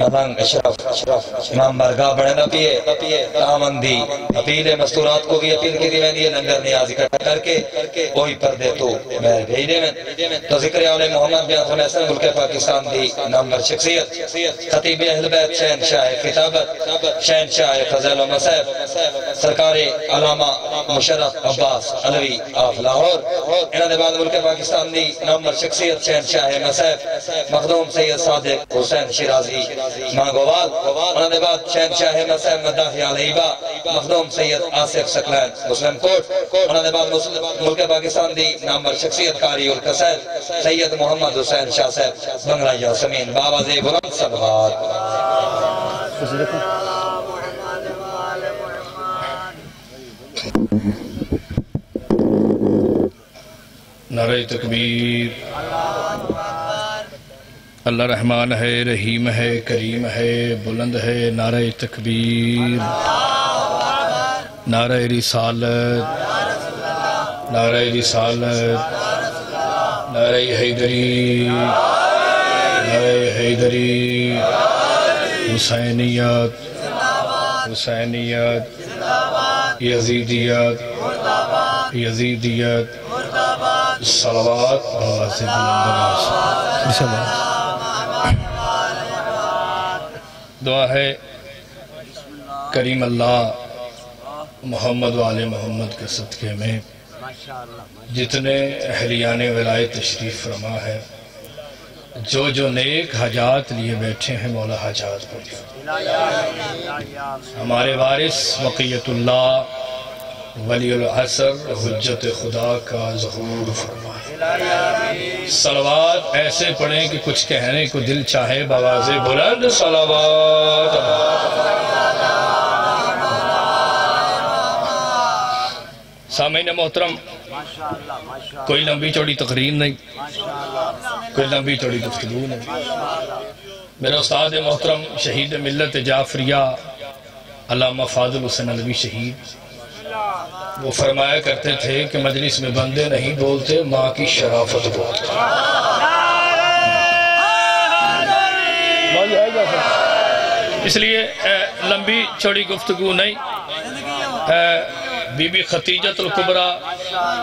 ملنگ اشرف امام برگاہ بڑے نہ پیے تامندی اپیل مستورات کو بھی اپیل کی دیویں دیئے لنگر نیاز اکٹھا کر کے کوئی پردے تو میں بھیجے میں تو ذکر علی محمد بیان خمیسن ملک پاکستان دی نمبر شخصیت خطیب اہل بیت شہنشاہ خطابت شہنشاہ فضل و مسائب سرکار علامہ مشرف عباس علوی آف لاہور انہوں نے بعد ملک پاکستان دی نمبر شخصیت شہنشاہ مسائب مخدوم سید صادق حسین شیرازی مانگوال انہوں نے بعد شہنشاہ مسائب مدافع علیبہ مخدوم سید آصف سکلین مسلم کوٹ انہوں نے بعد ملک پاکستان دی نمبر شخصیت قاری القصید سید محمد حسین شاہ صاحب بنگلہ یاسمین بابا زی بلند صلوات نعرہ تکبیر اللہ رحمان ہے رحیم ہے کریم ہے بلند ہے نعرہ تکبیر نعرہ رسالت نعرہ رسالت نعرہ حیدری نعرہ حیدری حسینیت حسینیت یزیدیت یزیدیت صلوات آواز بلند دعا ہے کریم اللہ محمد و آل محمد کے صدقے میں جتنے اہلیان ولایت تشریف فرما ہے جو نیک حاجات لیے بیٹھے ہیں مولا حاجات پوری ہمارے وارث وقیت اللہ ولی العصر حجت خدا کا ظہور فرمائے صلوات ایسے پڑھیں کہ کچھ کہنے کو دل چاہے بآواز بلند صلوات سامعین محترم کوئی لمبی چوڑی تقریر نہیں کوئی لمبی چوڑی گفتگو نہیں میرا استاد محترم شہید ملت جعفریہ علامہ فاضل حسین علوی شہید وہ فرمایا کرتے تھے کہ مجلس میں بندے نہیں بولتے ماں کی شرافت بولتے اس لیے لمبی چوڑی گفتگو نہیں بی بی ختیجۃ الکبریٰ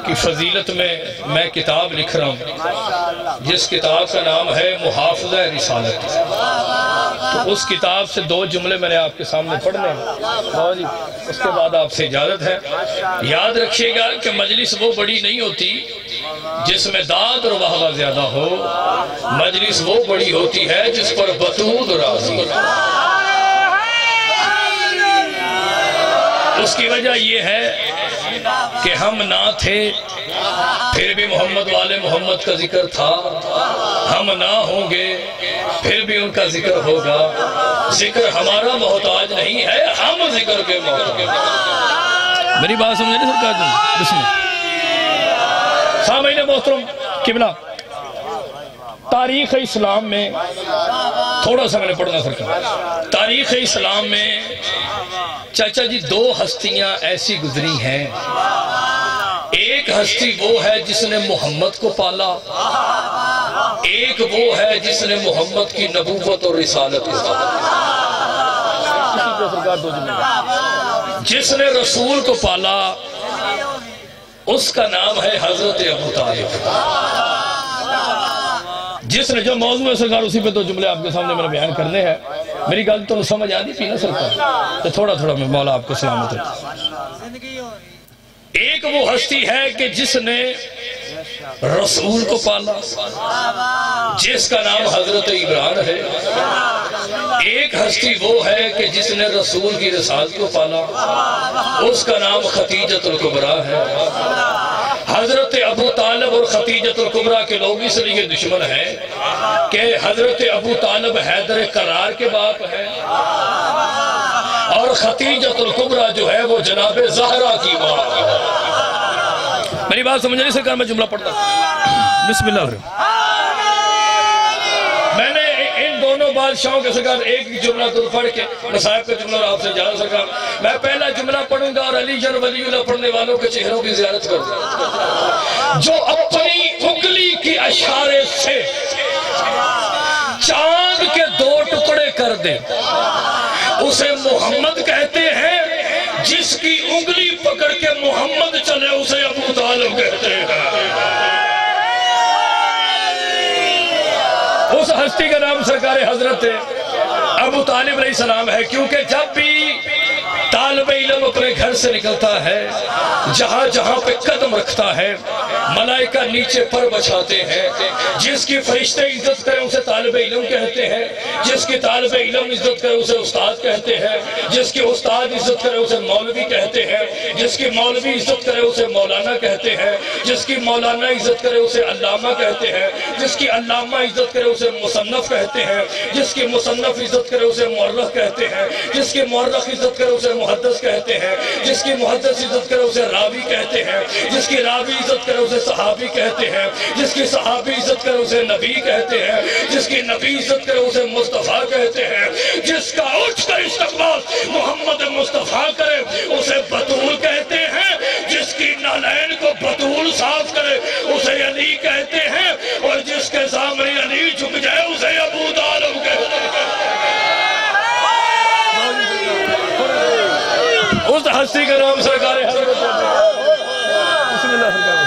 کی فضیلت میں کتاب لکھ رہا ہوں جس کتاب کا نام ہے محافظہ رسالت تو اس کتاب سے 2 جملے میں نے آپ کے سامنے پڑھنے ہیں اس کے بعد آپ سے اجازت ہے یاد رکھیے گا کہ مجلس وہ بڑی نہیں ہوتی جس میں داد اور واہ زیادہ ہو مجلس وہ بڑی ہوتی ہے جس پر بطول راضی اس کی وجہ یہ ہے کہ ہم نہ تھے پھر بھی محمد والے محمد کا ذکر تھا ہم نہ ہوں گے پھر بھی ان کا ذکر ہوگا ذکر ہمارا محتاج نہیں ہے ہم ذکر کے محتاج میری بات سمجھے نہیں سرکار بسم اللہ سامعین محترم قبلہ تاریخ اسلام میں تھوڑا سا میں نے پڑھنا سرکار تاریخ اسلام میں چاچا جی 2 ہستیاں ایسی گزری ہیں ایک ہستی وہ ہے جس نے محمد کو پالا ایک وہ ہے جس نے محمد کی نبوت اور رسالت کو پالا جس نے رسول کو پالا اس کا نام ہے حضرت ابو طالب جس نے جو موضوع ہے سرکار اسی پہ 2 جملے آپ کے سامنے میں نے بیان کرنے ہیں میری گل تو سمجھ آدھی تھی نا سرکار تو تھوڑا تھوڑا میں مولا آپ کو سلامت رکھتا ایک وہ ہستی ہے کہ جس نے رسول کو پالا جس کا نام حضرت عمران ہے ایک ہستی وہ ہے کہ جس نے رسول کی رسالت کو پالا اس کا نام ختیجۃ الکبریٰ ہے حضرت ابو طالب اور ختیجۃ الکبریٰ کے لوگ اس لیے دشمن ہیں کہ حضرت ابو طالب حیدر کرار کے باپ ہے اور ختیجۃ الکبریٰ جو ہے وہ جناب زہرا کی ماں ہے میری بات سمجھنے سے کہا میں جملہ پڑھتا بسم اللہ الرحمن میں نے ان دونوں بادشاہوں کے سرکار ایک جملہ تو پڑھ کے مصاحب کا جملہ آپ سے جانا سرکار میں پہلا جملہ پڑھوں گا اور علی جن ولی اللہ پڑھنے والوں کے چہروں کی زیارت کروں گا جو اپنی انگلی کی اشارے سے چاند کے 2 ٹکڑے کر دے، اسے محمد کہتے ہیں، جس کی انگلی پکڑ کے محمد چلے اسے ابو طالب کہتے ہیں۔ اس ہستی کا نام سرکار حضرت ابو طالب علیہ السلام ہے، کیونکہ جب بھی طالب علم اپنے گھر سے نکلتا ہے، جہاں جہاں پہ قدم رکھتا ہے ملائکہ نیچے پر بچھاتے ہیں۔ جس کی فرشتے عزت کریں اسے طالب علم کہتے ہیں، جس کی طالب علم عزت کرے اسے استاد کہتے ہیں، جس کی استاد عزت کرے اسے مولوی کہتے ہیں، جس کی مولوی عزت کرے اسے مولانا کہتے ہیں، جس کی مولانا عزت کرے اسے علامہ کہتے ہیں، جس کی علامہ عزت کرے اسے مصنف کہتے ہیں، جس کی مصنف عزت کرے اسے مورخ کہتے ہیں، جس کی مورخ عزت کرے اسے محدث کہتے ہیں، جس کی محدث عزت کرے اسے راوی کہتے ہیں، جس کی راوی عزت کرے اسے صحابی کہتے ہیں، جس کی صحابی عزت کرے اسے نبی کہتے ہیں، جس کی نبی عزت کرے اسے مصطفیٰ کہتے ہیں، جس کا اٹھ کر استقبال محمد مصطفیٰ کرے اسے بطول کہتے ہیں، جس کی نالین کو بطول صاف کرے اسے علی کہتے ہیں، اور جس کے سامنے علی جھک جائے اسے ابو طالب کہتے ہیں۔ اس ہستی کا نام سرکار حضرت بسم اللہ سرکار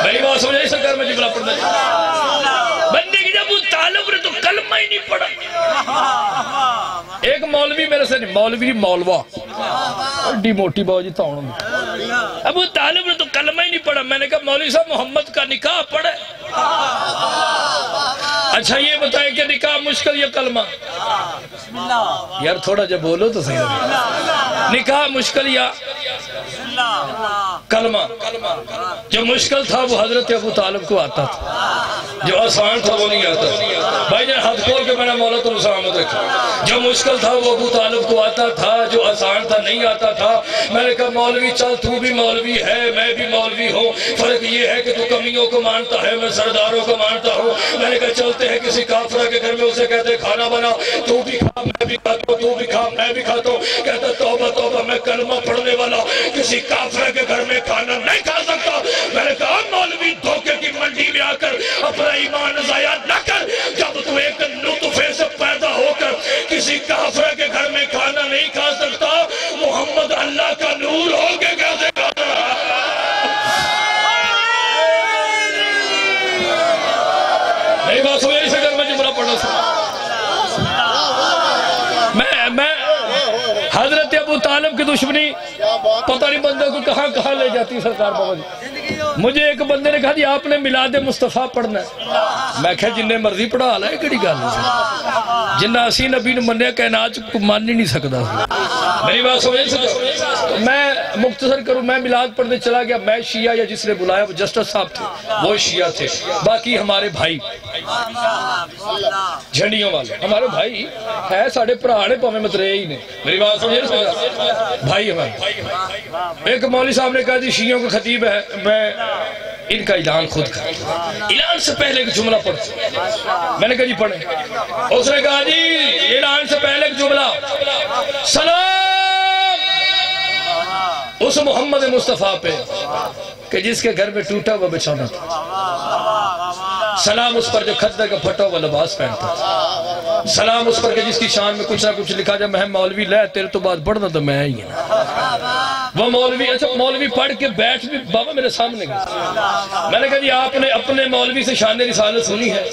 میری بات سمجھے سرکار میں جملہ پڑھنا ہے۔ بندے کی جب وہ طالب نے تو کلمہ ہی نہیں پڑھا۔ ایک مولوی میرے سے نہیں، مولوی مولوہ بڑی موٹی باوجی تاؤں میں، ابو طالب نے تو کلمہ ہی نہیں پڑھا۔ میں نے کہا مولوی صاحب محمد کا نکاح پڑھے؟ اچھا یہ بتائیں کہ نکاح مشکل یا کلمہ؟ یار تھوڑا جب بولو تو صحیح ہے، نکاح مشکل یا کلمہ؟ جو مشکل تھا وہ حضرت ابو طالب کو آتا تھا، جو آسان تھا وہ نہیں آتا۔ بھائی جان ہاتھ کھول کے میں نے مولا تو سلامت رکھا۔ جو مشکل تھا وہ ابو طالب کو آتا تھا، جو آسان تھا نہیں آتا تھا۔ میں نے کہا مولوی چل تو بھی مولوی ہے میں بھی مولوی ہوں، فرق یہ ہے کہ تو کمیوں کو مانتا ہے میں سرداروں کو مانتا ہوں۔ میں نے کہا چلتے ہیں کسی کافرہ کے گھر میں، اسے کہتے کھانا بنا، تو بھی کھا میں بھی کھاتا ہوں، تو بھی کھا میں بھی کھاتا ہوں۔ کہتا توبہ توبہ میں کلمہ پڑھنے والا کسی کافرہ کے گھر میں کھانا نہیں کھا سکتا۔ میں نے کہا مولوی دھوکے کی منڈی میں آ کر اپنا ایمان ضائع نہ کر، جب تو ایک نطفے سے پیدا ہو کر کسی کافرہ کے گھر میں کھانا نہیں کھا سکتا، محمد اللہ کا نور ہو کے کیسے کھانا؟ میری بات سمجھے سے گھر میں جملہ پڑھنا سکتا۔ میں حضرت ابو طالب کی دشمنی پتہ نہیں بندے کو کہاں کہاں لے جاتی سرکار بابا جی۔ مجھے ایک بندے نے کہا جی آپ نے میلاد مصطفیٰ پڑھنا ہے۔ میں کہا جنہیں مرضی پڑھا حالا ہے کڑی گال ہے، جنہ اسی نبی نے منیا کائنات کو مان نہیں سکتا۔ میری بات سمجھے سکتا۔ میں مختصر کروں، میں میلاد پڑھنے چلا گیا، میں شیعہ یا جس نے بلایا وہ جسٹس صاحب تھے، وہ شیعہ تھے، باقی ہمارے بھائی جھنڈیوں والے ہمارے بھائی ہے، ساڑھے پرانے پاویں مترے ہی نے۔ میری بات سمجھے بھائی ہمارے۔ ایک مولوی صاحب نے کہا جی شیعوں کا خطیب ہے، میں ان کا اعلان خود کر، اعلان سے پہلے ایک جملہ پڑھتا۔ میں نے کہا جی پڑھیں۔ اس نے کہا جی اعلان سے پہلے ایک جملہ، سلام اس محمد مصطفیٰ پہ کہ جس کے گھر میں ٹوٹا ہوا بچھونا تھا، سلام اس پر جو خدر کا پھٹا ہوا لباس پہنتا تھا، سلام اس پر کہ جس کی شان میں کچھ نہ کچھ لکھا جائے، میں مولوی لے تیرے تو بات پڑھنا تو میں ہی ہے وہ مولوی۔ اچھا مولوی پڑھ کے بیٹھ بھی بابا میرے سامنے گئے۔ میں نے کہا جی آپ نے اپنے مولوی سے شان رسالت سنی ہے؟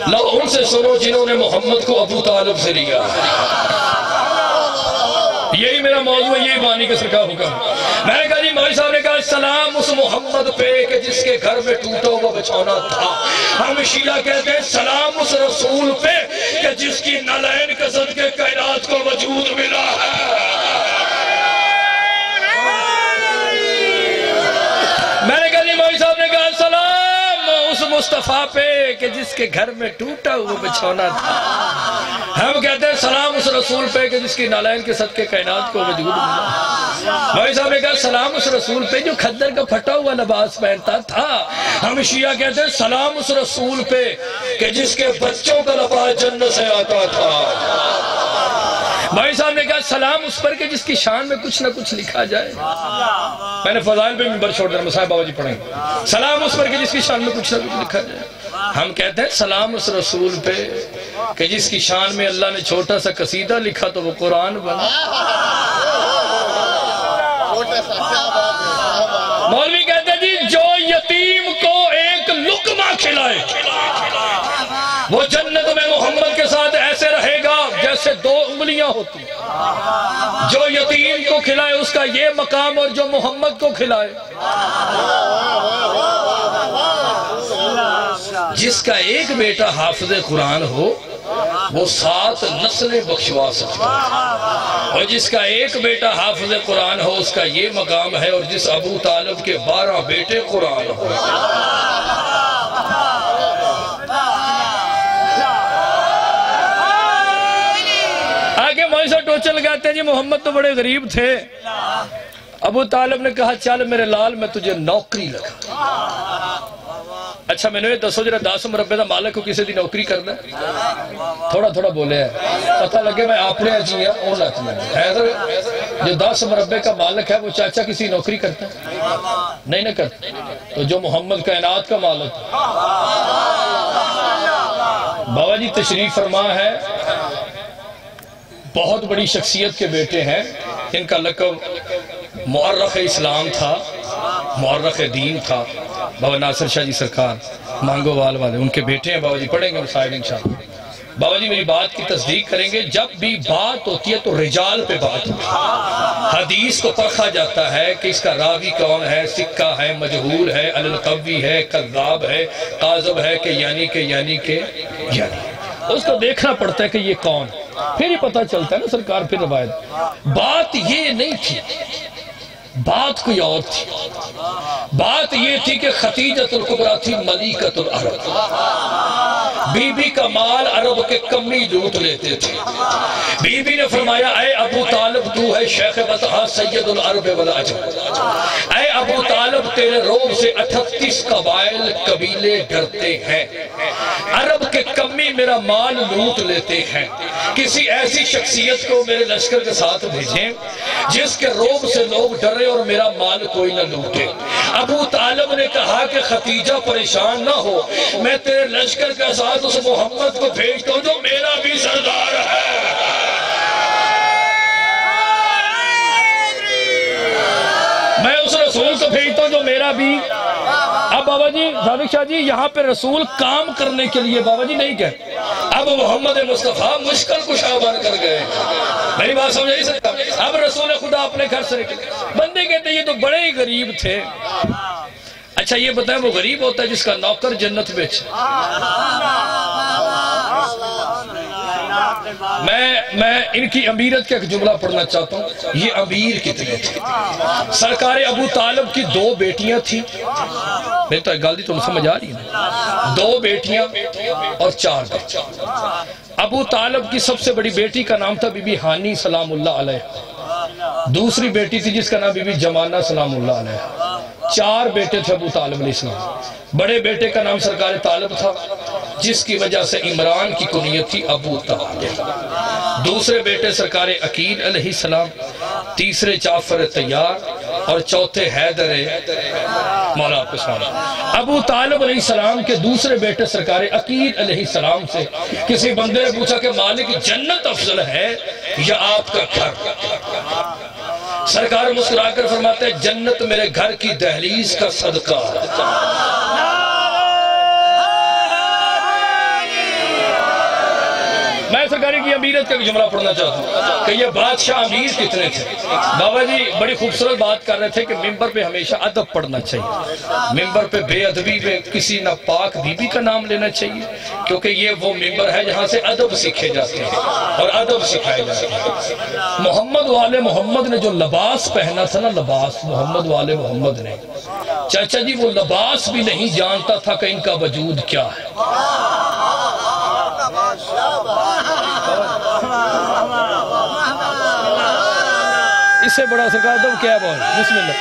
لو ان سے سنو جنہوں نے محمد کو ابو طالب سے لیا۔ یہی میرا موضوع ہے، یہی بانی کا سرکار حکم۔ میں نے کہا جی مولوی صاحب نے کہا سلام اس محمد پہ کہ جس کے گھر میں ٹوٹا ہوا بچھونا تھا۔ ہم شیعہ کہتے ہیں سلام اس رسول پہ کہ جس کی نالین کے صدقے کائنات کو وجود ملا ہے۔ میں نے کہا جی مولوی صاحب نے کہا سلام اس مصطفیٰ پہ کہ جس کے گھر میں ٹوٹا ہوا بچھونا تھا۔ ہم کہتے ہیں سلام اس رسول پہ کہ جس کی نالین کے صدقے کائنات کو وجود ملا۔ مولوی صاحب نے کہا سلام اس رسول پہ جو خدر کا پھٹا ہوا لباس پہنتا تھا۔ ہم شیعہ کہتے ہیں سلام اس رسول پہ کہ جس کے بچوں کا لباس جنت سے آتا تھا۔ مولوی صاحب نے کہا سلام اس پر کہ جس کی شان میں کچھ نہ کچھ لکھا جائے۔ میں نے فضائل پہ منبر چھوڑ دیا، مسائب بابا جی پڑھیں گے۔ سلام اس پر کہ جس کی شان میں کچھ نہ کچھ لکھا جائے۔ ہم کہتے ہیں سلام اس رسول پہ کہ جس کی شان میں اللہ نے چھوٹا سا قصیدہ لکھا تو وہ قرآن بنا۔ مولوی کہتے ہیں جی جو یتیم کو ایک لقمہ کھلائے وہ جنت میں محمد کے ساتھ ایسے رہے گا جیسے 2 انگلیاں ہوتی۔ جو یتیم کو کھلائے اس کا یہ مقام اور جو محمد کو کھلائے، جس کا ایک بیٹا حافظ قرآن ہو وہ 7 نسلیں بخشوا سکتا ہے، اور جس کا ایک بیٹا حافظ قرآن ہو اس کا یہ مقام ہے، اور جس ابو طالب کے 12 بیٹے قرآن ہو۔ آگے مولوی صاحب ٹوچن لگاتے ہیں جی محمد تو بڑے غریب تھے، ابو طالب نے کہا چل میرے لال میں تجھے نوکری لگا۔ اچھا میں نے دسو جرا 10 مربے دا مالک کو کسی دی نوکری کرنا ہے؟ تھوڑا تھوڑا بولے ہیں پتہ لگے میں آپ نے اچھی اور لاتی ہیں۔ جو 10 مربے کا مالک ہے وہ چاچا کسی نوکری کرتا ہے؟ نہیں نہ کرتا۔ تو جو محمد کائنات کا مالک بابا جی تشریف فرما ہے، بہت بڑی شخصیت کے بیٹے ہیں، ان کا لقب مورخ اسلام تھا، مورخ دین تھا، بابا ناصر شاہ جی سرکار مانگو وال والے ان کے بیٹے ہیں۔ بابا جی پڑھیں گے مسائل انشاءاللہ۔ بابا جی میری بات کی تصدیق کریں گے، جب بھی بات ہوتی ہے تو رجال پہ بات ہوتی ہے، حدیث کو پرکھا جاتا ہے کہ اس کا راوی کون ہے، سکہ ہے، مجہول ہے، القوی ہے، کذاب ہے، قاذب ہے کہ یعنی اس کو دیکھنا پڑتا ہے کہ یہ کون، پھر ہی پتہ چلتا ہے نا سرکار۔ پھر روایت بات یہ نہیں تھی، بات کوئی اور تھی۔ بات یہ تھی کہ خدیجۃ الکبریٰ تھی ملیکۃ العرب، بی بی کا مال عرب کے کمی لوٹ لیتے تھے۔ بی بی نے فرمایا اے ابو طالب تو ہے شیخ بطحا سید العرب والعجم، اے ابو طالب تیرے روب سے 38 قبائل قبیلے ڈرتے ہیں، عرب کے کمی میرا مال لوٹ لیتے ہیں، کسی ایسی شخصیت کو میرے لشکر کے ساتھ بھیجیں جس کے روب سے لوگ ڈرے اور میرا مال کوئی نہ لوٹے۔ ابو طالب نے کہا کہ خدیجہ پریشان نہ ہو، میں تیرے لشکر کے ساتھ اس محمد کو بھیجتا ہوں جو میرا بھی سردار ہے۔ میں اس رسول کو بھیجتا ہوں جو میرا بھی۔ اب بابا جی صادق شاہ جی یہاں پہ رسول کام کرنے کے لیے بابا جی نہیں گئے، اب محمد مصطفیٰ مشکل کشا بن کر گئے۔ میری بات سمجھ نہیں سکتا؟ اب رسول خدا اپنے گھر سے نکلے، بندے کہتے ہیں یہ تو بڑے ہی غریب تھے۔ اچھا یہ بتائیں وہ غریب ہوتا ہے جس کا نوکر جنت بیچ؟ میں ان کی امیرت کا ایک جملہ پڑھنا چاہتا ہوں، یہ امیر کتنے تھے۔ سرکار ابو طالب کی 2 بیٹیاں تھیں، میری تو ایک گالدی تم سمجھ آ رہی ہے، 2 بیٹیاں اور 4 بچے۔ ابو طالب کی سب سے بڑی بیٹی کا نام تھا بی بی ہانی سلام اللہ علیہ، دوسری بیٹی تھی جس کا نام بی بی جمانہ سلام اللہ علیہ۔ 4 بیٹے تھے ابو طالب علیہ السلام۔ بڑے بیٹے کا نام سرکار طالب تھا جس کی وجہ سے عمران کی کنیت تھی ابو طالب۔ دوسرے بیٹے سرکار عقیل علیہ السلام، تیسرے جعفر طیار اور چوتھے حیدر مولا آپ کو سلام۔ ابو طالب علیہ السلام کے دوسرے بیٹے سرکار عقیل علیہ السلام سے کسی بندے نے پوچھا کہ مالک جنت افضل ہے یا آپ کا گھر؟ سرکار مسکرا کر فرماتے ہیں جنت میرے گھر کی دہلیز کا صدقہ ہے۔ میں سرکاری کی امیرت کا جملہ پڑھنا چاہتا ہوں کہ یہ بادشاہ امیر کتنے تھے۔ بابا جی بڑی خوبصورت بات کر رہے تھے کہ ممبر پہ ہمیشہ ادب پڑھنا چاہیے، ممبر پہ بے ادبی میں کسی ناپاک بی بی کا نام لینا چاہیے، کیونکہ یہ وہ ممبر ہے جہاں سے ادب سیکھے جاتے ہیں اور ادب سکھائے جاتے ہیں۔ محمد والے محمد نے جو لباس پہنا تھا نا، لباس محمد والے محمد نے، چاچا جی وہ لباس بھی نہیں جانتا تھا کہ ان کا وجود کیا ہے۔ اس سے بڑا سرکار دو کیا بول بسم اللہ۔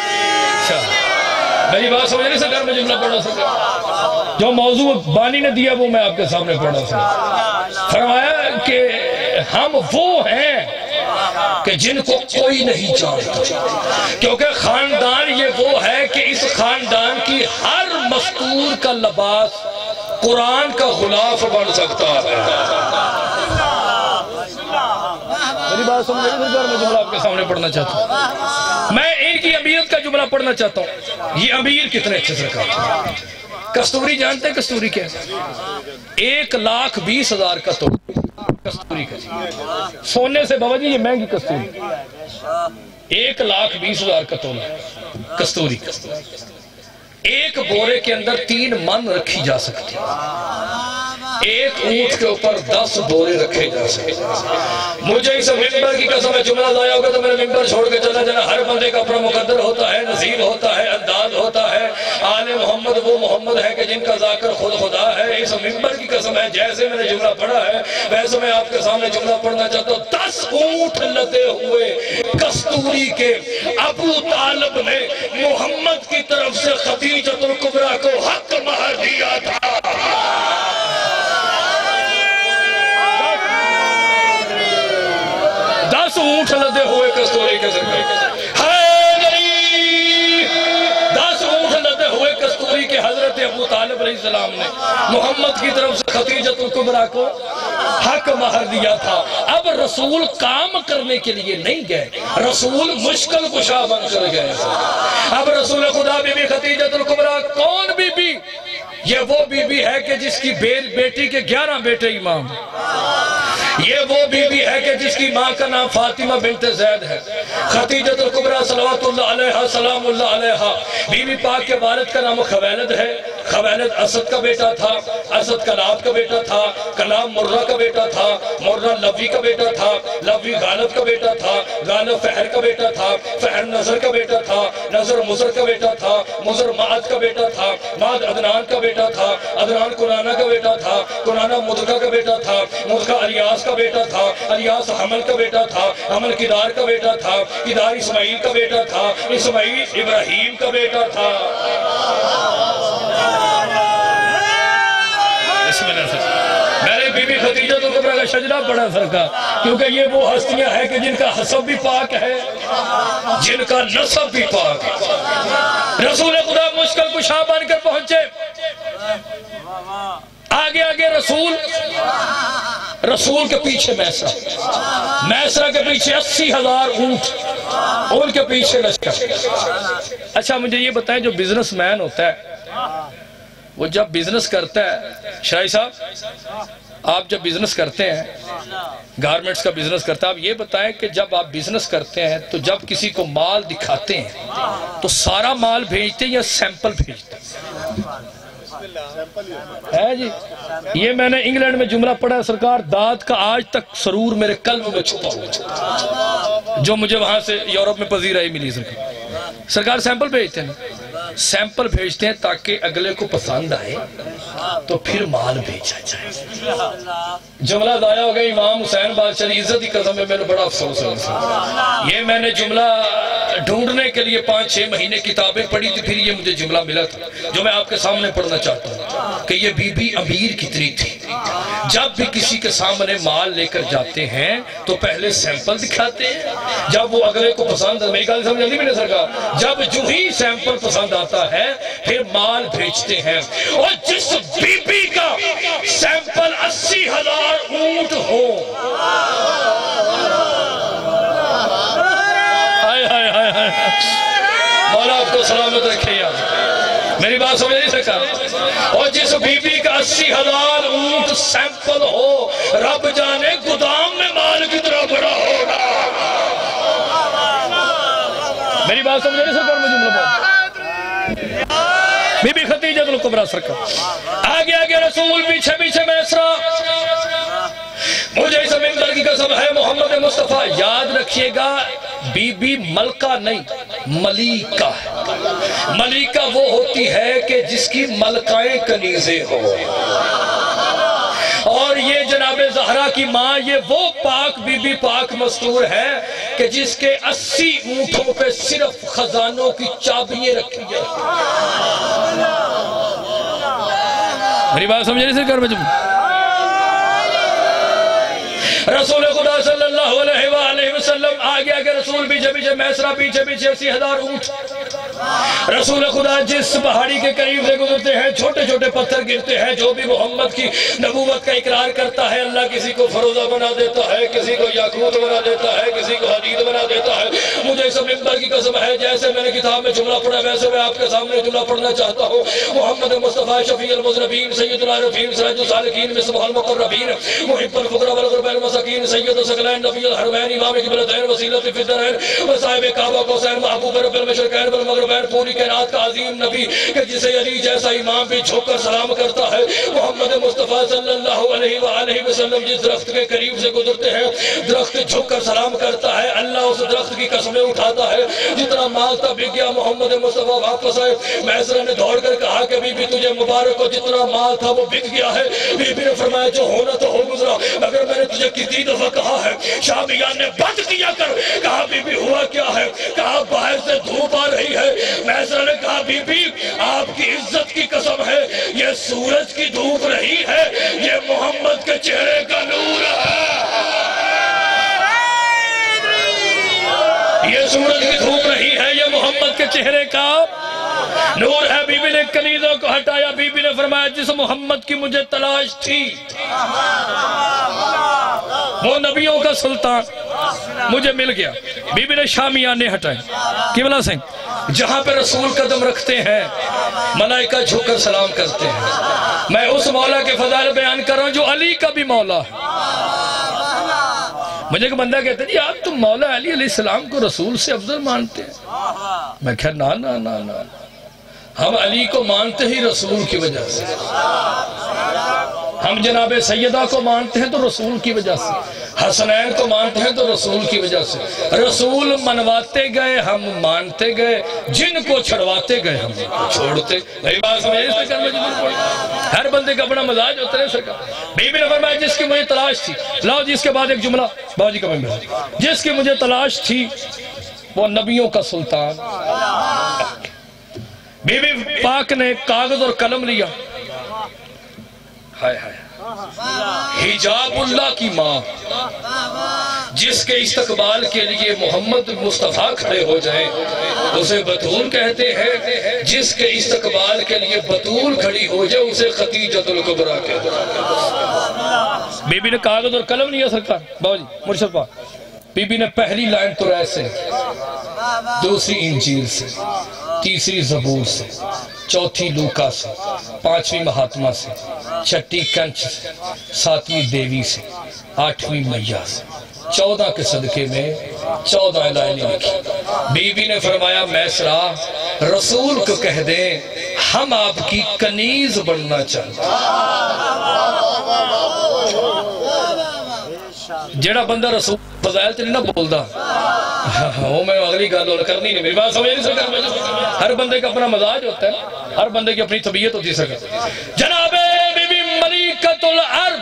میری بات سمجھ نہیں سرکار، میں جملہ پڑھا سکتا، جو موضوع بانی نے دیا وہ میں آپ کے سامنے پڑھا سکتا۔ فرمایا کہ ہم وہ ہیں کہ جن کو کوئی نہیں جانتا، کیونکہ خاندان یہ وہ ہے کہ اس خاندان کی ہر مستور کا لباس قرآن کا غلاف بن سکتا ہے۔ میری بات سمجھے سرکار، میں جملہ آپ کے سامنے پڑھنا چاہتا ہوں، میں ان کی امیریت کا جملہ پڑھنا چاہتا ہوں۔ یہ امیر کتنے اچھے سرکار، کستوری جانتے ہیں کستوری کیا؟ 1,20,000 کا تو کستوری کا، سونے سے بابا جی یہ مہنگی کستوری، 1,20,000 کا تولہ کستوری۔ ایک بورے کے اندر 3 من رکھی جا سکتی، ایک اونٹ کے اوپر 10 بورے رکھے جا سکتے۔ مجھے اس ممبر کی قسم ہے، جملہ ضائع ہوگا تو میرا ممبر چھوڑ کے چلا جانا۔ ہر بندے کا اپنا مقدر ہوتا ہے، نصیب ہوتا ہے، انداز ہوتا ہے۔ آل محمد وہ محمد ہے کہ جن کا ذاکر خود خدا ہے۔ اس ممبر کی قسم ہے، جیسے میں نے جملہ پڑھا ہے ویسے میں آپ کے سامنے جملہ پڑھنا چاہتا ہوں۔ 10 اونٹ لدے ہوئے کستوری کے ابو طالب نے محمد کی طرف سے خدیجۃ الکبریٰ کو حق مہر دیا تھا۔ 10 اونٹ لدے ہوئے کستوری کے ذریعے، 10 اونٹ لدے ہوئے کستوری کے حضرت ابو طالب علیہ السلام نے محمد کی طرف سے خدیجۃ الکبریٰ کو حق مہر دیا تھا۔ اب رسول کام کرنے کے لیے نہیں گئے، رسول مشکل کشا بن کر گئے۔ اب رسول خدا بی بی خدیجۃ الکبریٰ کون بی بی؟ یہ وہ بی بی ہے کہ جس کی بیٹی کے 11 بیٹے امام، یہ وہ بی بی ہے کہ جس کی ماں کا نام فاطمہ بنت زید ہے۔ خدیجۃ الکبریٰ صلوات اللہ علیہا سلام اللہ علیہا، بی بی پاک کے والد کا نام خویلد ہے۔ خویلد اسد کا بیٹا تھا، اسد کلاب کا بیٹا تھا، کلاب مرہ کا بیٹا تھا، مرہ لوی کا بیٹا تھا، لوی غالب کا بیٹا تھا، غالب فہر کا بیٹا تھا، فہر نظر کا بیٹا تھا، نظر مزر کا بیٹا تھا، مزر معد کا بیٹا تھا، معد عدنان کا بیٹا تھا، عدنان کنانہ کا بیٹا تھا، کنانہ مدکہ کا بیٹا تھا، مدکہ الیاس کا بیٹا تھا، الیاس حمل کا بیٹا تھا، حمل کدار کا بیٹا تھا، کدار اسماعیل کا بیٹا تھا، اسماعیل ابراہیم کا بیٹا تھا۔ بسم اللہ سر، میں نے بی بی خدیجۃ الکبریٰ کا شجرہ پڑھا سرکار، کیونکہ یہ وہ ہستیاں ہیں کہ جن کا حسب بھی پاک ہے، جن کا نسب بھی پاک ہے۔ رسول خدا مشکل کشا بن کر پہنچے، آگے آگے رسول کے پیچھے میسرہ کے پیچھے 80,000 اونٹ، ان کے پیچھے لشکر۔ اچھا مجھے یہ بتائیں، جو بزنس مین ہوتا ہے وہ جب بزنس کرتا ہے، شاہی صاحب آپ جب بزنس کرتے ہیں، گارمنٹس کا بزنس کرتا ہے، آپ یہ بتائیں کہ جب آپ بزنس کرتے ہیں تو جب کسی کو مال دکھاتے ہیں تو سارا مال بھیجتے ہیں یا سیمپل بھیجتے ہیں؟ جی یہ میں نے انگلینڈ میں جملہ پڑھا ہے سرکار، داد کا آج تک سرور میرے قلب میں چھپا ہوا، جو مجھے وہاں سے یورپ میں پذیرائی ملی۔ سرکار سیمپل بھیجتے ہیں، سیمپل بھیجتے ہیں تاکہ اگلے کو پسند آئے تو پھر مال بھیجا جائے۔ جملہ ضائع ہو گیا، امام حسین بادشاہ کی عزت کی قسم میں نے بڑا افسوس ہے۔ یہ میں نے جملہ ڈھونڈنے کے لیے 5-6 مہینے کتابیں پڑھی تھی، پھر یہ مجھے جملہ ملا تھا جو میں آپ کے سامنے پڑھنا چاہتا ہوں کہ یہ بی بی امیر کتنی تھی۔ جب بھی کسی کے سامنے مال لے کر جاتے ہیں تو پہلے سیمپل دکھاتے ہیں، جب وہ اگلے کو پسند، میری گل سمجھ آتی میرے سرکار، جب جو ہی سیمپل پسند آتا ہے پھر مال بھیجتے ہیں۔ اور جس بی بی کا سیمپل 80,000 اونٹ ہو، مولا آپ کو سلامت رکھے یاد، میری بات سمجھ نہیں سکا۔ اور جس بی بی کا 80,000 اونٹ سیمپل ہو، رب جانے گودام میں مال کتنا بڑا ہوگا۔ میری بات سمجھ نہیں سکا، مجھے بات بی بی خدیجۃ الکبریٰ سرکار، آگے آگے رسول، پیچھے پیچھے میسرہ۔ مجھے اس منبر کی قسم ہے محمد مصطفیٰ، یاد رکھیے گا بی بی ملکہ نہیں ملیکہ ہے۔ ملیکہ وہ ہوتی ہے کہ جس کی ملکائیں کنیزیں ہو، اور یہ جناب زہرا کی ماں، یہ وہ پاک بی بی پاک مستور ہے کہ جس کے 80 اونٹوں پہ صرف خزانوں کی چابیاں رکھی ہیں۔ میری بات سمجھے نہیں سرکار بجم؟ رسول خدا صلی اللہ علیہ وآلہ وسلم، آگے آگے رسول، پیچھے پیچھے میسرہ، پیچھے پیچھے 80,000 اونٹ۔ رسول خدا جس پہاڑی کے قریب سے گزرتے ہیں چھوٹے چھوٹے پتھر گرتے ہیں. جو بھی محمد کی نبوت کا اقرار کرتا ہے اللہ کسی کو فروزہ بنا دیتا ہے, کسی کو یاقوت بنا دیتا ہے, کسی کو حدید بنا دیتا ہے. مجھے اس ممبر کی قسم ہے جیسے میں نے کتاب میں جملہ پڑھا ویسے میں آپ کے سامنے جملہ پڑھنا چاہتا ہوں. محمد مصطفیٰ شفیع المذنبین سید العارفین سراج السالکین مصباح المقربین محب الفقراء والغرباء المساکین سید الثقلین نبی الحرمین امام القبلتین وسیلۃ فی الدارین وصاحب کعبہ قوسین محبوب رب المشرقین والمغربین پوری کائنات کا عظیم نبی کہ جسے علی جیسا امام بھی جھک کر سلام کرتا ہے. محمد مصطفیٰ صلی اللہ علیہ وآلہ وسلم جس درخت کے قریب سے گزرتے ہیں درخت جھک کر سلام کرتا ہے. اللہ اس درخت کی قسمیں اٹھاتا ہے جتنا مال تھا بک گیا. محمد مصطفیٰ واپس آئے. میسرہ نے دوڑ کر کہا کہ بی بی تجھے مبارک ہو جتنا مال تھا وہ بک گیا ہے. بی بی نے فرمایا جو ہونا تو ہو گزرا مگر میں نے تجھے کتنی دفعہ کہا ہے شامیان نے بند کیا کر. کہا بی بی ہوا کیا ہے؟ کہا باہر سے دھوپ آ رہی ہے. میسرہ نے کہا بی بی آپ کی عزت کی قسم ہے یہ سورج کی دھوپ نہیں ہے یہ محمد کے چہرے کا نور ہے. یہ سورج کی دھوپ نہیں ہے یہ محمد کے چہرے کا نور ہے. بی بی نے کنیزوں کو ہٹایا. بی بی نے فرمایا جس محمد کی مجھے تلاش تھی وہ نبیوں کا سلطان مجھے مل گیا. بی بی نے شامیانے ہٹائے. قبلہ سنگھ جہاں پہ رسول قدم رکھتے ہیں ملائکہ جھک کر سلام کرتے ہیں. میں اس مولا کے فضائل بیان کر رہا ہوں جو علی کا بھی مولا ہے. مجھے ایک بندہ کہتے ہیں آپ تم مولا علی علیہ السلام کو رسول سے افضل مانتے ہیں. میں کہا نا نا نا نا ہم علی کو مانتے ہی رسول کی وجہ سے. ہم جناب سیدہ کو مانتے ہیں تو رسول کی وجہ سے. حسنین کو مانتے ہیں تو رسول کی وجہ سے. رسول منواتے گئے ہم مانتے گئے. جن کو چھڑواتے گئے ہم چھوڑتے. بھائی بات سمجھے اس میں ہر بندے کا اپنا مزاج ہوتا ہے سکا. بی بی نے فرمایا جس کی مجھے تلاش تھی. لاؤ جی اس کے بعد ایک جملہ باجی کا میں جس کی مجھے تلاش تھی وہ نبیوں کا سلطان. بی بی پاک نے کاغذ اور قلم لیا. ہائے ہائے حجاب اللہ کی ماں جس کے استقبال کے لیے محمد مصطفیٰ کھڑے ہو جائیں اسے بطول کہتے ہیں. جس کے استقبال کے لیے بطول کھڑی ہو جائے اسے خدیجۃ الکبریٰ کہتے ہیں. بی بی نے کاغذ اور قلم لیا سرکار بابا جی مرشد پاک. بی بی نے پہلی لائن توریت سے, دوسری انجیل سے, تیسری زبور سے, چوتھی لوکا سے, پانچویں مہاتما سے, چھٹی کنچ سے, ساتویں دیوی سے, آٹھویں میاں سے, 14 کے صدقے میں 14 لائنیں لکھی. بی بی نے فرمایا میسرہ رسول کو کہہ دیں ہم آپ کی کنیز بننا چاہتے جیڑا بندہ رسول فضائل چلی نہ بول دا وہ میں اگلی گل کرنی نہیں. میری بات سمجھ نہیں سکتا. ہر بندے کا اپنا مزاج ہوتا ہے ہر بندے کی اپنی طبیعت ہوتی ہے. جناب بی بی ملکۃ العرب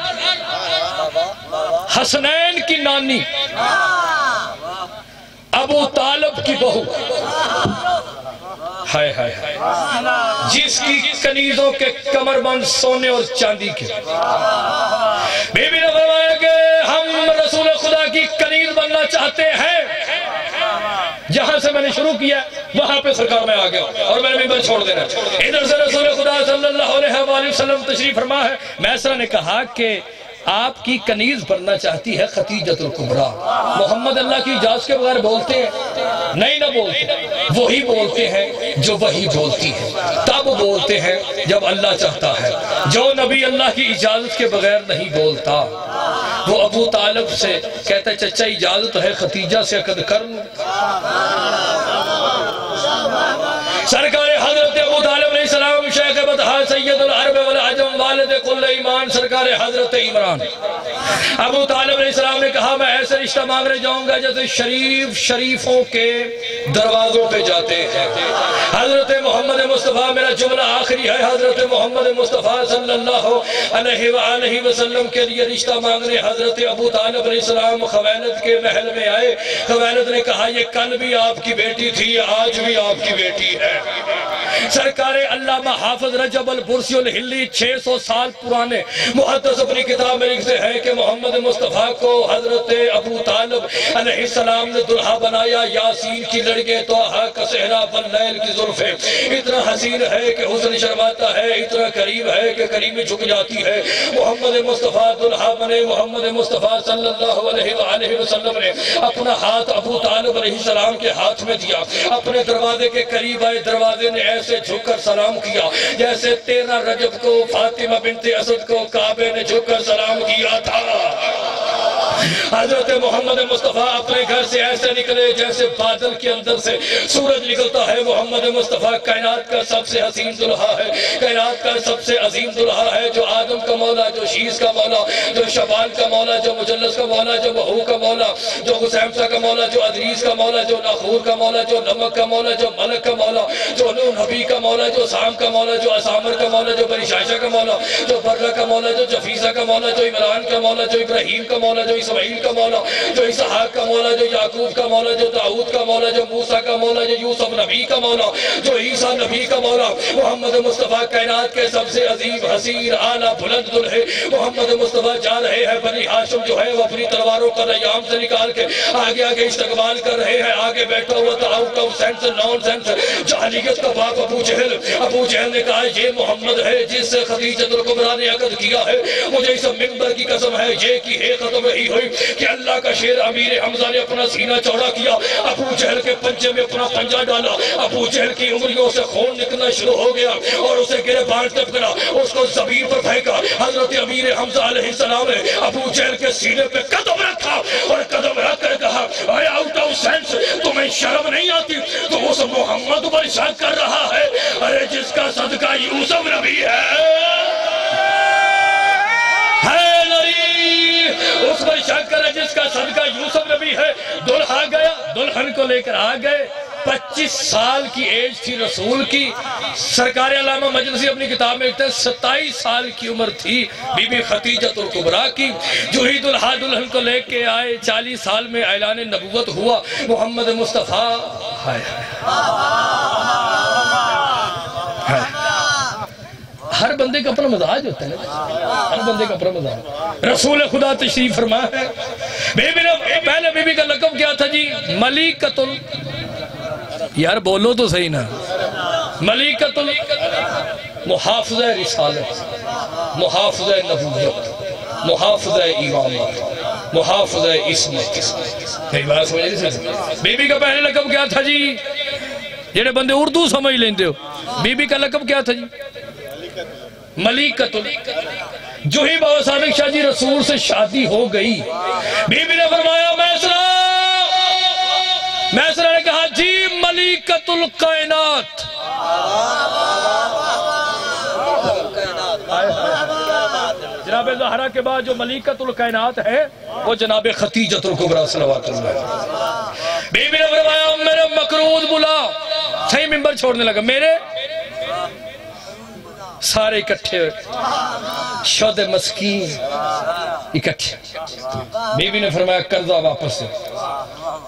حسنین کی نانی ابو طالب کی بہو ہائے ہائے جس کی کنیزوں کے کمر بند سونے اور چاندی کے. بی بی نے فرمایا کہ ہم رسول خدا کی کنیز بننا چاہتے ہیں. جہاں سے میں نے شروع کیا وہاں پہ سرکار میں آ گیا اور میں نے ممبر چھوڑ دینا. ادھر سے رسول خدا صلی اللہ علیہ وآلہ وسلم تشریف فرما ہے. میسرہ نے کہا کہ آپ کی کنیز بننا چاہتی ہے خدیجۃ الکبریٰ. محمد اللہ کی اجازت کے بغیر بولتے ہیں نہیں نہ بولتے. وہی بولتے ہیں جو وہی بولتی ہے. تب بولتے ہیں جب اللہ چاہتا ہے. جو نبی اللہ کی اجازت کے بغیر نہیں بولتا وہ ابو طالب سے کہتا ہے چچا اجازت ہے خدیجہ سے عقد کر لوں. سرکار حضرت ابو طالب علیہ السلام شیخ بطحا سید العرب والعجم والد کل ایمان سرکار حضرت عمران. ابو طالب علیہ السلام نے کہا میں ایسے رشتہ مانگنے جاؤں گا جیسے شریفوں کے دروازوں پہ جاتے ہیں. حضرت محمد مصطفیٰ میرا جملہ آخری ہے. حضرت محمد مصطفیٰ صلی اللہ علیہ وآلہ وسلم کے لیے رشتہ مانگنے حضرت ابو طالب علیہ السلام خویلد کے محل میں آئے. خویلد نے کہا یہ کل بھی آپ کی بیٹی تھی آج بھی آپ کی بیٹی ہے. سرکار علامہ حافظ رجب البرسی الہلی 600 سال پرانے محدث اپنی کتاب میں لکھتے ہیں کہ محمد مصطفیٰ کو حضرت ابو طالب علیہ السلام نے دلہا بنایا، یاسین کی لڑکے توہا کا صحرا واللیل کی زلفیں، اتنا حسین ہے کہ حسن شرماتا ہے، اتنا قریب ہے کہ قریب جھک جاتی ہے۔ محمد مصطفیٰ دلہا بنے، محمد مصطفیٰ صلی اللہ علیہ وآلہ وسلم نے اپنا ہاتھ ابو طالب علیہ السلام کے ہاتھ میں دیا، اپنے دروازے کے قریب آئے، دروازے نے ایسے جھک کر سلام کیا جیسے 13 رجب کو فاطمہ بنت اسد کو کعبے نے جھک کر سلام کیا تھا۔ حضرت محمد مصطفیٰ اپنے گھر سے ایسے نکلے جیسے بادل کے اندر سے سورج نکلتا ہے۔ محمد مصطفیٰ کائنات کا سب سے حسین دلہا ہے، کائنات کا سب سے عظیم دلہا ہے، جو آدم کا مولا، جو شیس کا مولا، جو شبان کا مولا، جو مجلس کا مولا، جو بہو کا مولا، جو غسیمسہ کا مولا، جو ادریس کا مولا، جو ناخور کا مولا، جو نمک کا مولا، جو ملک کا مولا، جو نون نبی کا مولا، جو سام کا مولا، جو اسامر کا مولا، جو بنی شائشہ کا مولا، جو برہ کا مولا، جو جفیسہ کا مولا، جو عمران کا مولا، جو ابراہیم کا مولا، جو اسماعیل کا مولا، جو اسحاق کا مولا، جو یعقوب کا مولا، جو داؤد کا مولا، جو موسیٰ کا مولا، جو یوسف نبی کا مولا، جو عیسیٰ نبی کا مولا۔ محمد مصطفیٰ کائنات کے سب سے عظیم حسین اعلیٰ بلند دلہے محمد مصطفیٰ جا رہے ہیں۔ بنی ہاشم جو ہے وہ اپنی تلواروں کا نیام سے نکال کے آگے آگے استقبال کر رہے ہیں۔ آگے بیٹھا ہوا تھا out of sense naan sense جاہلیت کا باپ ابو جہل۔ ابو جہل نے کہا یہ محمد ہے جس سے خدیجہ الکبریٰ نے عقد کیا ہے، مجھے اس منبر کی قسم ہے یہ کی ہے ختم نہیں ہوئی کہ اللہ کا شیر امیر حمزہ نے اپنا سینہ چوڑا کیا، ابو جہل کے پنجے میں اپنا پنجہ ڈالا، ابو جہل کی انگلیوں سے خون نکلنا شروع ہو گیا اور اسے گربان تب کرا، اس کو زمین پر پھینکا۔ حضرت امیر حمزہ علیہ السلام نے ابو جہل کے سینے پہ قدم رکھا اور قدم رکھ کر کہا اے آؤٹ آف سینس، تمہیں شرم نہیں آتی؟ تو اس محمد پر شک کر رہا ہے، ارے جس کا صدقہ یوسف نبی ہے اس پر شک کرے جس کا صدقہ یوسف نبی ہے۔ دلہا گیا، دلہن کو لے کر آ گئے۔ 25 سال کی ایج تھی رسول کی۔ سرکار علامہ مجلسی اپنی کتاب میں لکھتے ہیں 27 سال کی عمر تھی بی بی خدیجہ الکبریٰ کی۔ جو ہی دلہا دلہن کو لے کے آئے 40 سال میں اعلان نبوت ہوا۔ محمد مصطفیٰ ہر بندے کا اپنا مزاج ہوتا ہے نا، ہر بندے کا اپنا مزاج۔ رسول خدا تشریف فرما ہے۔ بیوی نے پہلے بیوی کا لقب کیا تھا جی؟ ملیکۃ یار بولو تو صحیح نا، ملیکۃ محافظہ رسالت، محافظہ نبوت، محافظہ امامت، محافظہ عصمت۔ کئی بات سمجھ نہیں؟ بیوی کا پہلے لقب کیا تھا جی؟ جنہیں بندے اردو سمجھ لیندے ہو، بیوی کا لقب کیا تھا جی؟ ملیکۃ۔ جو ہی بابا صادق شاہ جی رسول سے شادی ہو گئی، بیوی نے فرمایا میسرہ نے کہا جی ملیکۃ الکائنات۔ جناب زہرا کے بعد جو ملیکۃ الکائنات ہے وہ جناب خدیجہ الکبریٰ صلوات اللہ۔ بیوی نے فرمایا میرے مقروض بلا، صحیح منبر چھوڑنے لگا، میرے سارے اکٹھے شد مسکین اکٹھے۔ بیوی نے فرمایا قرضہ واپس سے،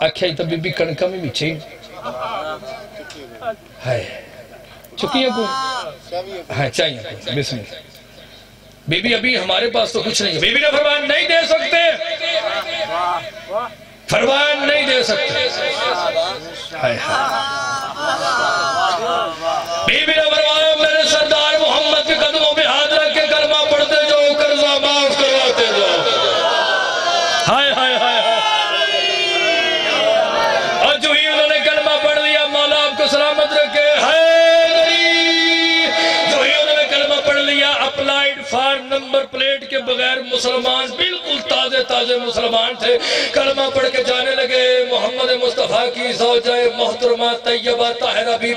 آکھیا ہی تو بی بی کنکا میں بھی چھئی ہے چکی ہے کوئی ہے چاہیے کوئی بسم اللہ۔ بی بی ابھی ہمارے پاس تو کچھ نہیں ہے۔ بی بی نے فرمایا نہیں دے سکتے، فرمایا نہیں دے سکتے۔ بی بی نے فرمایا میرے سردار محمد کے قدموں پہ ہاتھ رکھ کے کلمہ پڑھتے جاؤ، قرضہ معاف کرواتے جاؤ۔ ہائے ہائے ہائے اور جو ہی انہوں نے کلمہ پڑھ لیا، مولا آپ کو سلامت رکھے، جو ہی انہوں نے کلمہ پڑھ لیا، اپلائیڈ فار نمبر پلیٹ کے بغیر مسلمان، بالکل تازے تازے مسلمان تھے، کلمہ پڑھ کے جانے لگے۔ محمد مصطفیٰ کی زوجہ محترمہ طیبہ طاہرہ بی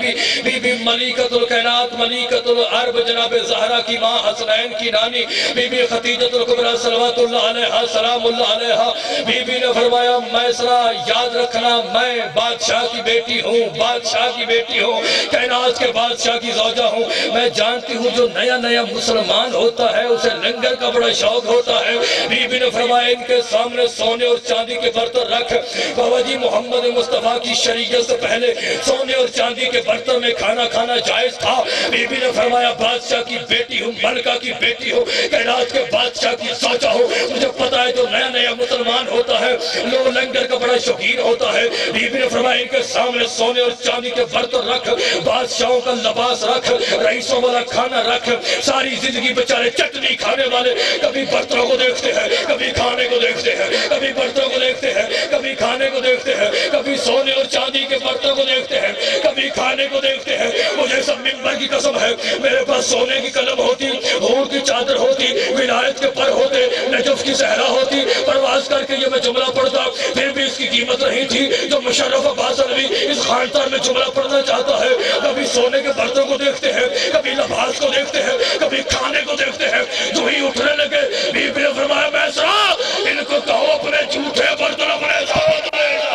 بی ملیکۃ الکائنات، ملیکۃ العرب، جناب زہرا کی ماں، حسنین کی نانی بی بی خدیجہ الکبریٰ صلوات اللہ علیہا سلام اللہ علیہا۔ بی بی نے فرمایا میسرہ یاد رکھنا میں بادشاہ کی بیٹی ہوں، بادشاہ کی بیٹی ہوں، کائنات کے بادشاہ کی زوجہ ہوں۔ میں جانتی ہوں جو نیا نیا مسلمان ہوتا ہے اسے لنگر کا بڑا شوق ہوتا ہے۔ بی بی نے فرمایا ان کے سامنے سونے اور چاندی کے برتن رکھ۔ بابا جی محمد مصطفیٰ کی شریعت سے پہلے سونے اور چاندی چاندی کے برتن میں کھانا کھانا جائز تھا؟ بی بی نے فرمایا بادشاہ کی بیٹی ہوں، ملکہ کی بیٹی ہوں، کائنات کے بادشاہ کی زوجہ ہوں، مجھے پتا ہے جو نیا نیا مسلمان ہوتا ہے لو لنگر کا بڑا شوقین ہوتا ہے۔ بی بی نے فرمایا ان کے سامنے سونے اور چاندی کے برتن رکھ، بادشاہوں کا لباس رکھ، رئیسوں والا کھانا رکھ۔ ساری زندگی بیچارے چٹنی کھانے والے کبھی برتنوں کو دیکھتے ہیں، کبھی کھانے کو دیکھتے ہیں، کبھی برتنوں کو دیکھتے ہیں، کبھی کھانے کو دیکھتے ہیں، کبھی سونے اور چاندی کے برتنوں کو دیکھتے ہیں، کبھی کھانے کو دیکھتے ہیں۔ مجھے سب منبر کی قسم ہے میرے پاس سونے کی قلم ہوتی، حور کی چادر ہوتی، ولایت کے پر ہوتے، نجف کی صحرا ہوتی، پرواز کر کے یہ میں جملہ پڑھتا، پھر بھی اس کی قیمت نہیں تھی جو مشرف عباس علوی اس خاندان میں جملہ پڑھنا چاہتا ہے۔ کبھی سونے کے برتنوں کو دیکھتے ہیں، کبھی لباس کو دیکھتے ہیں، کبھی کھانے کو دیکھتے ہیں۔ جو ہی اٹھنے لگے بی بی نے فرمایا میسرا ان کو کہو اپنے جھوٹے برتن اپنے ساتھ لے جا۔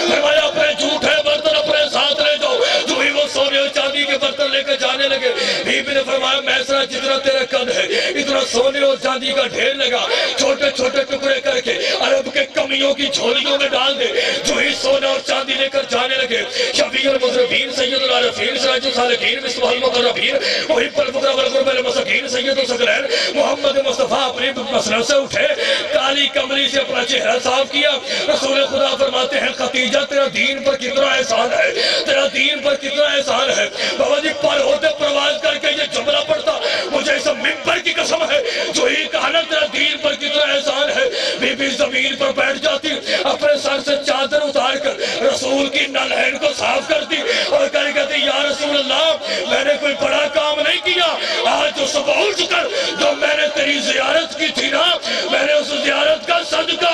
فرمایا اپنے جھوٹے برتن اپنے ساتھ لے جاؤ۔ جو ہی وہ سونے اور چاندی کے برتن لے کے جانے لگے بی بی نے فرمایا میسرا جتنا تیرے قد ہے اتنا سونے اور چاندی کا ڈھیر لگا، چھوٹے چھوٹے ٹکڑے کر کے عرب کے کمیوں کی جھولیوں میں ڈال دے۔ جو ہی سونے اور چاندی لے کر جانے لگے شفیع المذنبین سید العارفین سراج السالکین مصباح المقربین محب الفقراء والغرباء المساکین سید الثقلین محمد مصطفیٰ اپنی مسند سے اٹھے، کالی کملی سے اپنا چہرہ صاف کیا۔ رسول خدا فرماتے ہیں خدیجہ تیرا دین پر کتنا احسان ہے، تیرا دین پر کتنا احسان ہے۔ بابا جی پر ہوتے پرواز کر کے یہ جملہ پڑھتا، مجھے اس منبر کی قسم ہے جو ہی کہا نا تیرا دین پر کتنا احسان ہے، بی بی زمین پر بیٹھ جاتی، اپنے سر سے چادر اتار کر رسول کی نالین کو صاف کرتی اور کہتی یا رسول اللہ میں نے کوئی بڑا کام نہیں کیا، آج جو صبح اٹھ کر جو میں نے تیری زیارت کی تھی نا میں نے اس زیارت کا صدقہ